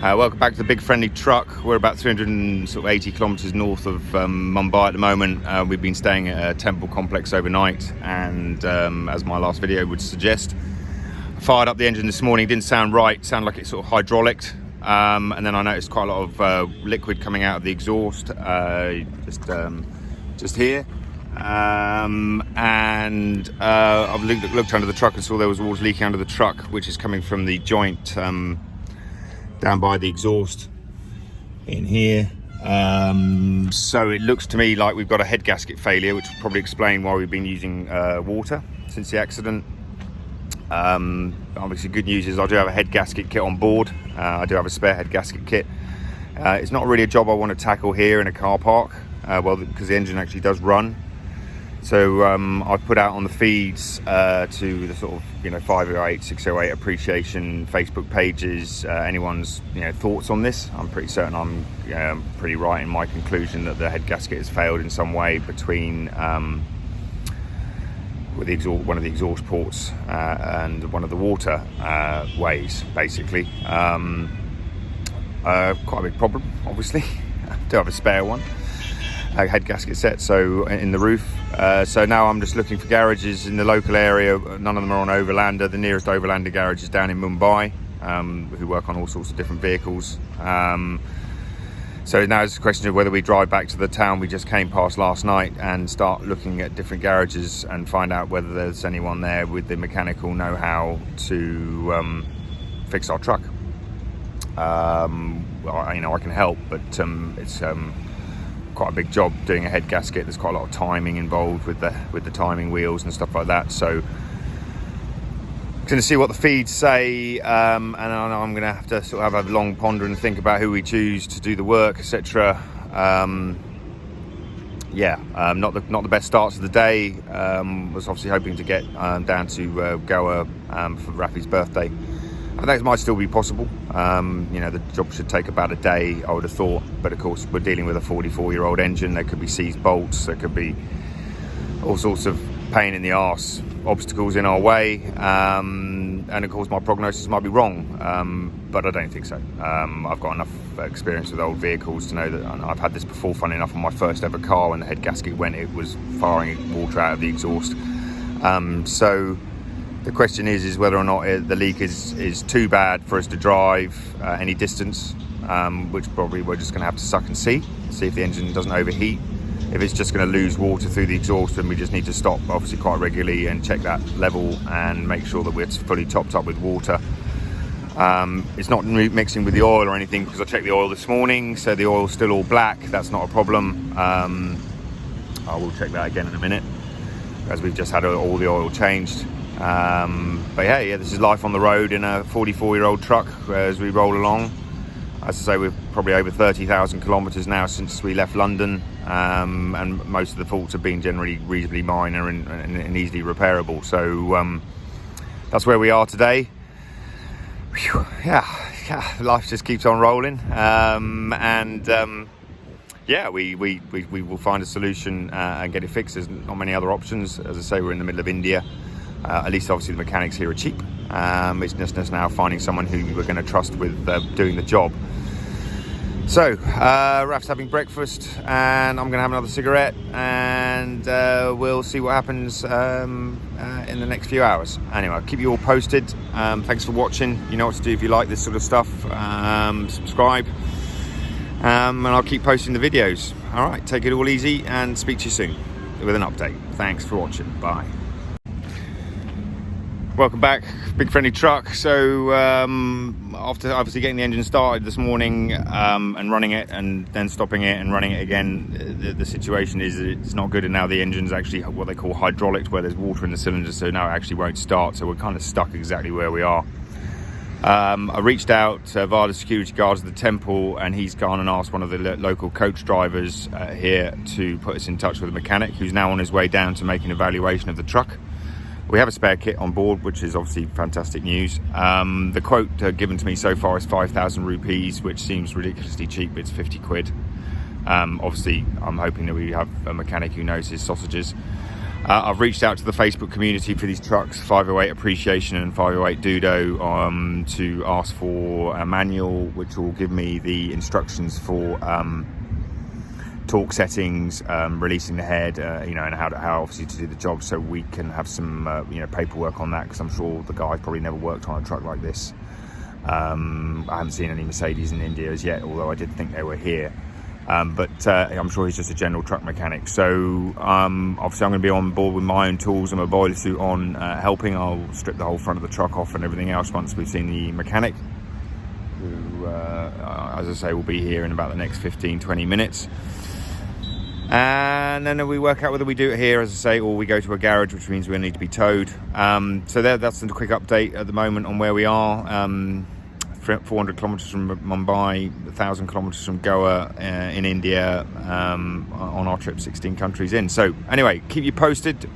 Welcome back to the Big Friendly Truck. We're about 380 kilometres north of Mumbai at the moment. We've been staying at a temple complex overnight, and as my last video would suggest, I fired up the engine this morning. Didn't sound right, sounded like it's sort of hydraulic, and then I noticed quite a lot of liquid coming out of the exhaust just here. I've looked under the truck and saw there was water leaking under the truck, which is coming from the joint down by the exhaust in here. So it looks to me like we've got a head gasket failure, which will probably explain why we've been using water since the accident. Obviously good news is I do have a head gasket kit on board. I do have a spare head gasket kit. It's not really a job I want to tackle here in a car park, because the engine actually does run. So I've put out on the feeds to the sort of 508, 608 appreciation Facebook pages anyone's thoughts on this. I'm pretty certain I'm pretty right in my conclusion that the head gasket has failed in some way between with one of the exhaust ports and one of the water ways, basically. Quite a big problem, obviously. I do have a spare one. Head gasket set in the roof, so now I'm just looking for garages in the local area. None of them are on Overlander. The nearest Overlander garage is down in Mumbai, who work on all sorts of different vehicles. So now it's a question of whether we drive back to the town we just came past last night and start looking at different garages and find out whether there's anyone there with the mechanical know-how to fix our truck. I can help, but it's quite a big job doing a head gasket. There's quite a lot of timing involved with the timing wheels and stuff like that. So going to see what the feeds say, and I'm going to have to sort of have a long ponder and think about who we choose to do the work, etc. Not the best starts of the day. Was obviously hoping to get down to Goa for Rafi's birthday. I think it might still be possible. The job should take about a day, I would have thought. But of course, we're dealing with a 44-year-old engine. There could be seized bolts. There could be all sorts of pain in the arse, obstacles in our way. And of course, my prognosis might be wrong. But I don't think so. I've got enough experience with old vehicles to know that I've had this before. Funny enough, on my first ever car, when the head gasket went, it was firing water out of the exhaust. So the question is whether or not the leak is too bad for us to drive any distance, which probably we're just going to have to suck and see if the engine doesn't overheat. If it's just going to lose water through the exhaust, then we just need to stop, obviously, quite regularly and check that level and make sure that we're fully topped up with water. It's not mixing with the oil or anything, because I checked the oil this morning, so the oil's still all black. That's not a problem. I will check that again in a minute, as we've just had all the oil changed. But yeah, this is life on the road in a 44-year-old truck as we roll along. As I say, we're probably over 30,000 kilometres now since we left London, and most of the faults have been generally reasonably minor and easily repairable. So that's where we are today. Whew, yeah, life just keeps on rolling, we will find a solution and get it fixed. There's not many other options. As I say, we're in the middle of India. At least obviously the mechanics here are cheap. It's just now finding someone who we're going to trust with doing the job. So Raf's having breakfast, and I'm going to have another cigarette, and we'll see what happens in the next few hours. Anyway, I'll keep you all posted. Thanks for watching. You know what to do if you like this sort of stuff. Subscribe, and I'll keep posting the videos. All right, take it all easy, and speak to you soon with an update. Thanks for watching. Bye. Welcome back, Big Friendly Truck. So after obviously getting the engine started this morning and running it and then stopping it and running it again, the situation is it's not good, and now the engine's actually what they call hydraulic, where there's water in the cylinder, so now it actually won't start. So we're kind of stuck exactly where we are. I reached out via the security guards of the temple, and he's gone and asked one of the local coach drivers here to put us in touch with a mechanic who's now on his way down to make an evaluation of the truck. We have a spare kit on board, which is obviously fantastic news. The quote given to me so far is 5,000 rupees, which seems ridiculously cheap. It's 50 quid. Obviously, I'm hoping that we have a mechanic who knows his sausages. I've reached out to the Facebook community for these trucks, 508 Appreciation and 508 Dudo, to ask for a manual which will give me the instructions for torque settings, releasing the head, and how obviously to do the job, so we can have some paperwork on that, because I'm sure the guy probably never worked on a truck like this. I haven't seen any Mercedes in India as yet, although I did think they were here. But I'm sure he's just a general truck mechanic. So obviously I'm going to be on board with my own tools and my boiler suit on, helping. I'll strip the whole front of the truck off and everything else once we've seen the mechanic, who, as I say, will be here in about the next 15-20 minutes. And then we work out whether we do it here, as I say, or we go to a garage, which means we need to be towed. So that's a quick update at the moment on where we are. 400 kilometers from Mumbai, 1,000 kilometers from Goa in India, on our trip, 16 countries in. So anyway, keep you posted.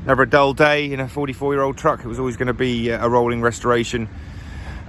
Never a dull day in a 44-year-old truck. It was always going to be a rolling restoration.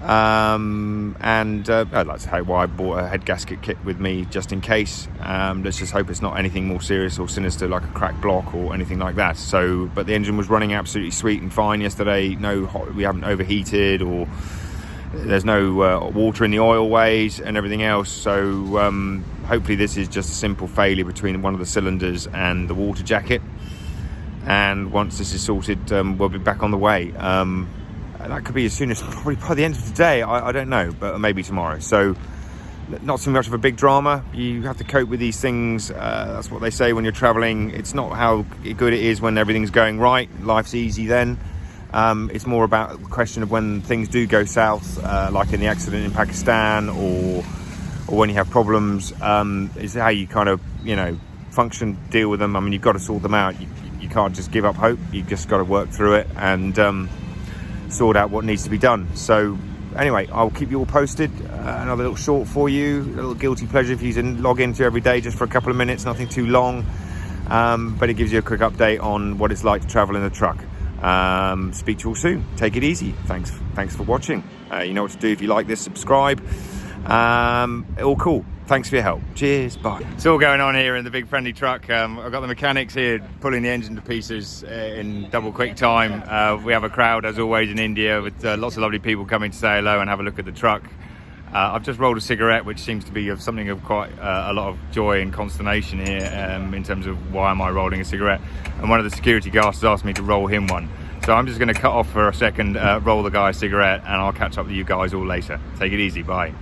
I'd like to say why I bought a head gasket kit with me, just in case. Let's just hope it's not anything more serious or sinister, like a cracked block or anything like that. So, but the engine was running absolutely sweet and fine yesterday. We haven't overheated, or there's no water in the oil ways and everything else. So hopefully this is just a simple failure between one of the cylinders and the water jacket. And once this is sorted, we'll be back on the way. That could be as soon as probably by the end of the day. I don't know, but maybe tomorrow. So not so much of a big drama. You have to cope with these things. That's what they say when you're traveling. It's not how good it is when everything's going right. Life's easy then. It's more about the question of when things do go south, like in the accident in Pakistan, or when you have problems, is how you kind of, function, deal with them. I mean, you've got to sort them out. You can't just give up hope. You've just got to work through it and sort out what needs to be done. So anyway, I'll keep you all posted. Another little short for you, a little guilty pleasure for you to log into every day just for a couple of minutes, nothing too long, but it gives you a quick update on what it's like to travel in a truck. Speak to you all soon. Take it easy. Thanks for watching. You know what to do if you like this. Subscribe. All cool. Thanks for your help. Cheers. Bye. It's all going on here in the big friendly truck. I've got the mechanics here pulling the engine to pieces in double quick time. We have a crowd, as always, in India, with lots of lovely people coming to say hello and have a look at the truck. I've just rolled a cigarette, which seems to be of something of quite a lot of joy and consternation here, in terms of why am I rolling a cigarette. And one of the security guards has asked me to roll him one. So I'm just going to cut off for a second, roll the guy a cigarette, and I'll catch up with you guys all later. Take it easy. Bye.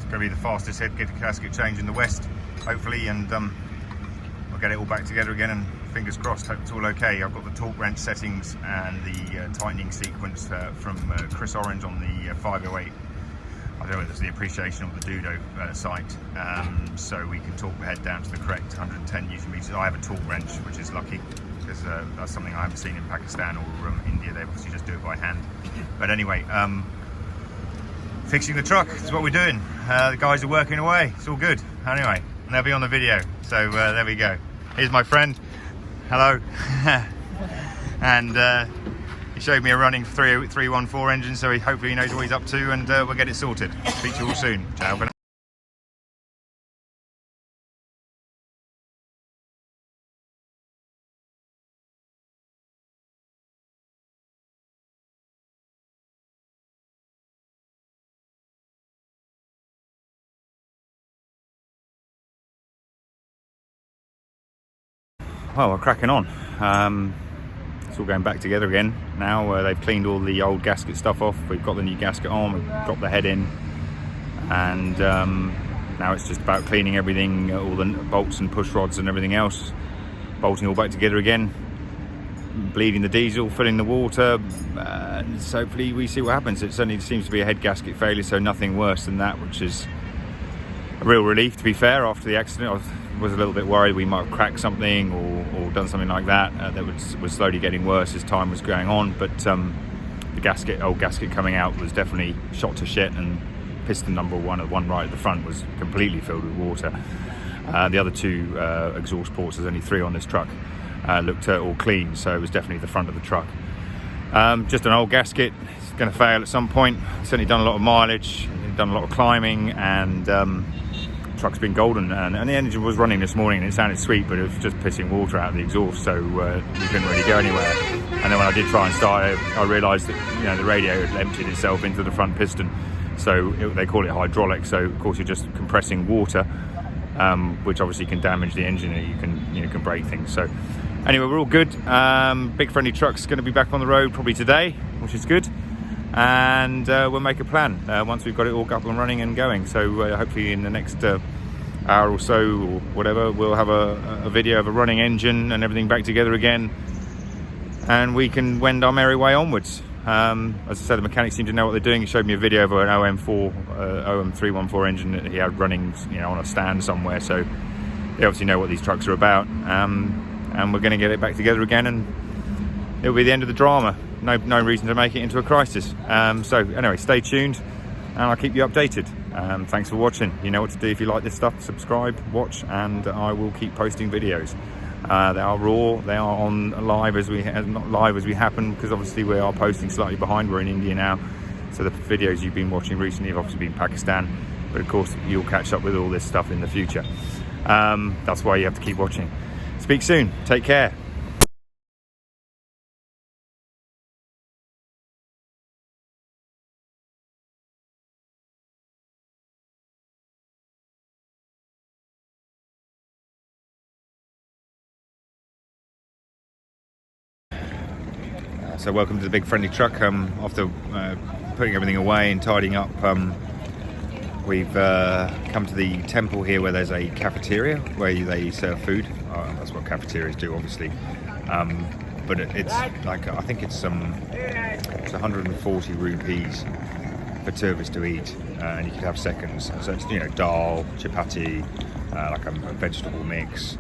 Going to be the fastest head gasket change in the West, hopefully, and I'll get it all back together again, and fingers crossed, hope it's all okay. I've got the torque wrench settings and the tightening sequence from Chris Orange on the 508. I don't know whether it's the Appreciation or the Dudo site, so we can torque the head down to the correct 110 Newton meters. I have a torque wrench, which is lucky, because that's something I haven't seen in Pakistan or India. They obviously just do it by hand. But anyway, fixing the truck is what we're doing. The guys are working away. It's all good. Anyway, and they'll be on the video. So there we go. Here's my friend. Hello. And he showed me a running 314 engine, so hopefully he knows what he's up to, and we'll get it sorted. Speak to you all soon. Ciao. Well, we're cracking on. It's all going back together again now. They've cleaned all the old gasket stuff off. We've got the new gasket on, we've dropped the head in, and now it's just about cleaning everything, all the bolts and push rods and everything else, bolting all back together again, bleeding the diesel, filling the water, and so hopefully we see what happens. It certainly seems to be a head gasket failure, so nothing worse than that, which is a real relief, to be fair. After the accident, I was a little bit worried we might have cracked something or done something like that. That was slowly getting worse as time was going on, but the old gasket coming out was definitely shot to shit, and piston number one, the one right at the front, was completely filled with water. The other two exhaust ports, there's only 3 on this truck, looked all clean, so it was definitely the front of the truck. Just an old gasket. It's going to fail at some point. Certainly done a lot of mileage, done a lot of climbing, and truck's been golden, and the engine was running this morning and it sounded sweet, but it was just pissing water out of the exhaust, so we couldn't really go anywhere. And then when I did try and start it, I realised that the radio had emptied itself into the front piston, so they call it hydraulic. So of course you're just compressing water, which obviously can damage the engine, and you can break things. So anyway, we're all good. Big Friendly Truck's going to be back on the road probably today, which is good. And we'll make a plan once we've got it all up and running and going. So hopefully in the next hour or so or whatever, we'll have a video of a running engine and everything back together again, and we can wend our merry way onwards. As I said, the mechanics seem to know what they're doing. He showed me a video of an OM314 engine that he had running on a stand somewhere, so they obviously know what these trucks are about. And we're going to get it back together again, and it'll be the end of the drama. No reason to make it into a crisis. So anyway, stay tuned and I'll keep you updated. Thanks for watching. You know what to do if you like this stuff. Subscribe, watch, and I will keep posting videos. They are raw, they are on live not live as we happen, because obviously we are posting slightly behind. We're in India now, so the videos you've been watching recently have obviously been Pakistan, but of course you'll catch up with all this stuff in the future. That's why you have to keep watching. Speak soon, take care. So welcome to the Big Friendly Truck. After putting everything away and tidying up, we've come to the temple here where there's a cafeteria where they serve food. That's what cafeterias do, obviously. But it's like, I think it's 140 rupees for two of us to eat, and you could have seconds. So it's dal, chapati, like a vegetable mix,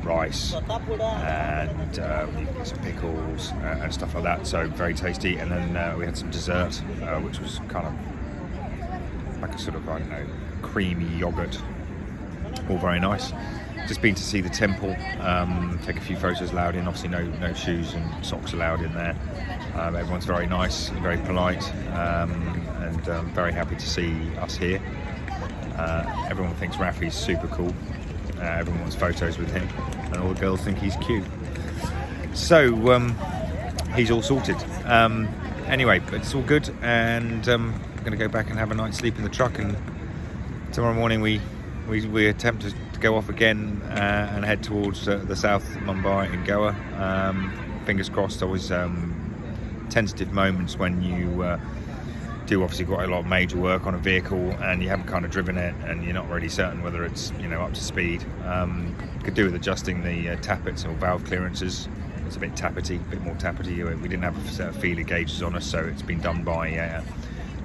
rice, and some pickles and stuff like that. So very tasty. And then we had some dessert, which was kind of like a sort of, I don't know, creamy yogurt. All very nice. Just been to see the temple, take a few photos allowed in. Obviously no shoes and socks allowed in there. Everyone's very nice and very polite, and very happy to see us here. Everyone thinks Rafi's super cool. Everyone wants photos with him, and all the girls think he's cute. So he's all sorted. Anyway, but it's all good, and I'm going to go back and have a night's sleep in the truck, and tomorrow morning we attempt to go off again and head towards the south of Mumbai and Goa. Fingers crossed. Always tentative moments when you do obviously quite a lot of major work on a vehicle and you haven't kind of driven it and you're not really certain whether it's up to speed. Could do with adjusting the tappets or valve clearances. It's a bit tappety, a bit more tappety. We didn't have a set of feeler gauges on us, so it's been done by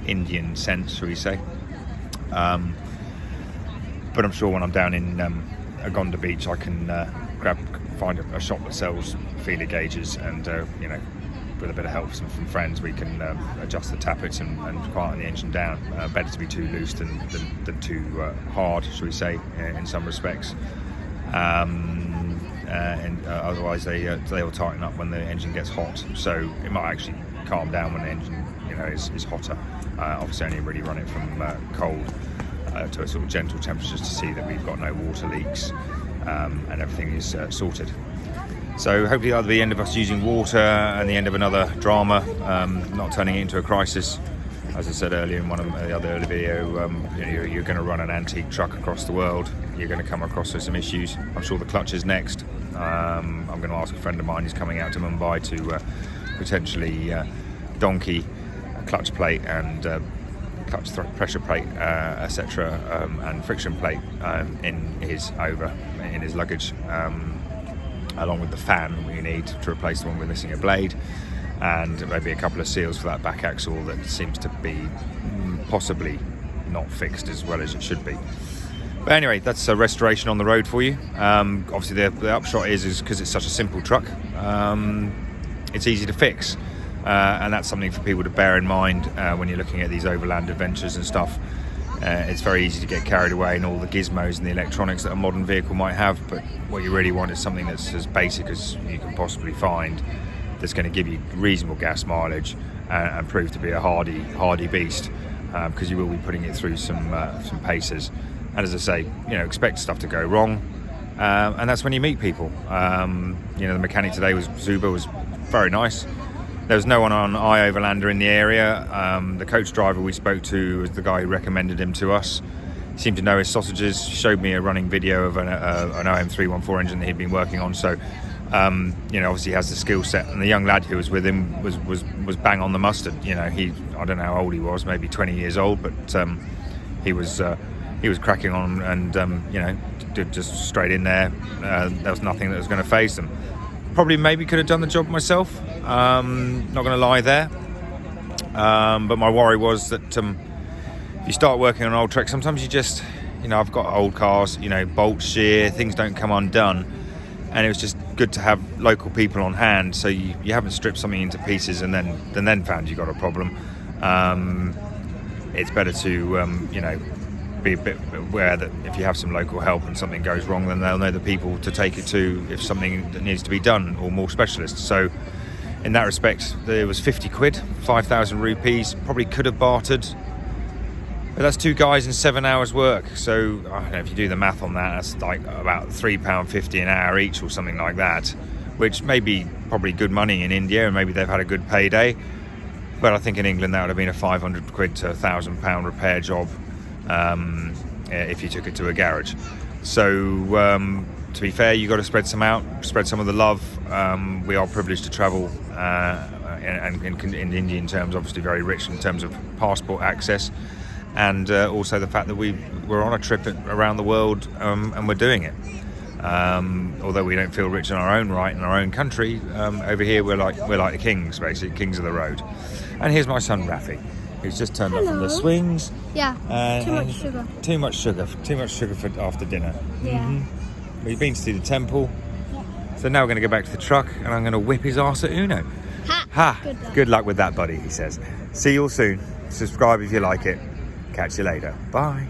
Indian sense, shall we say. But I'm sure when I'm down in Agonda Beach, I can find a shop that sells feeler gauges, and with a bit of help from friends, we can adjust the tappets and quieten the engine down. Better to be too loose than too hard, shall we say, in some respects. And otherwise they will tighten up when the engine gets hot. So it might actually calm down when the engine is hotter. Obviously only really run it from cold to a sort of gentle temperature to see that we've got no water leaks, and everything is sorted. So hopefully that'll be the end of us using water and the end of another drama, not turning it into a crisis. As I said earlier in one of the other early video, you're going to run an antique truck across the world. You're going to come across some issues. I'm sure the clutch is next. I'm going to ask a friend of mine who's coming out to Mumbai to potentially donkey a clutch plate and clutch pressure plate, etc., and friction plate in his luggage. Along with the fan we need to replace the one we're missing a blade, and maybe a couple of seals for that back axle that seems to be possibly not fixed as well as it should be. But anyway, that's a restoration on the road for you. Obviously the upshot is because it's such a simple truck, it's easy to fix, and that's something for people to bear in mind when you're looking at these overland adventures and stuff. It's very easy to get carried away in all the gizmos and the electronics that a modern vehicle might have, but what you really want is something that's as basic as you can possibly find, that's going to give you reasonable gas mileage and prove to be a hardy beast, because you will be putting it through some paces. And as I say, expect stuff to go wrong, and that's when you meet people. The mechanic today was very nice. There was no one on iOverlander in the area. The coach driver we spoke to was the guy who recommended him to us. He seemed to know his sausages. Showed me a running video of an OM314 engine that he'd been working on. So, obviously he has the skill set. And the young lad who was with him was bang on the mustard. I don't know how old he was, maybe 20 years old, but he was cracking on and did just straight in there. There was nothing that was going to faze them. Probably maybe could have done the job myself. Not going to lie there. But my worry was that if you start working on old Trek, sometimes you just, I've got old cars, bolts shear, things don't come undone. And it was just good to have local people on hand, so you haven't stripped something into pieces and then found you got a problem. It's better to, be a bit aware that if you have some local help and something goes wrong, then they'll know the people to take it to if something that needs to be done, or more specialists. So in that respect, there was 50 quid, 5,000 rupees, probably could have bartered, but that's 2 guys and 7 hours work. So I don't know, if you do the math on that, that's like about £3.50 an hour each or something like that, which may be probably good money in India, and maybe they've had a good payday. But I think in England that would have been a 500 quid to £1,000 repair job if you took it to a garage. So to be fair, you got to spread some of the love. We are privileged to travel, and in Indian terms, obviously very rich in terms of passport access, and also the fact that we're on a trip around the world, and we're doing it. Although we don't feel rich in our own right in our own country, over here we're like the kings, basically, kings of the road. And here's my son Rafi, who's just turned up from the swings. Yeah. Too much sugar. Too much sugar for after dinner. Yeah. Mm-hmm. We've been to see the temple. Yeah. So now we're going to go back to the truck, and I'm going to whip his arse at Uno. Ha! Good luck with that, buddy, he says. See you all soon. Subscribe if you like it. Catch you later. Bye.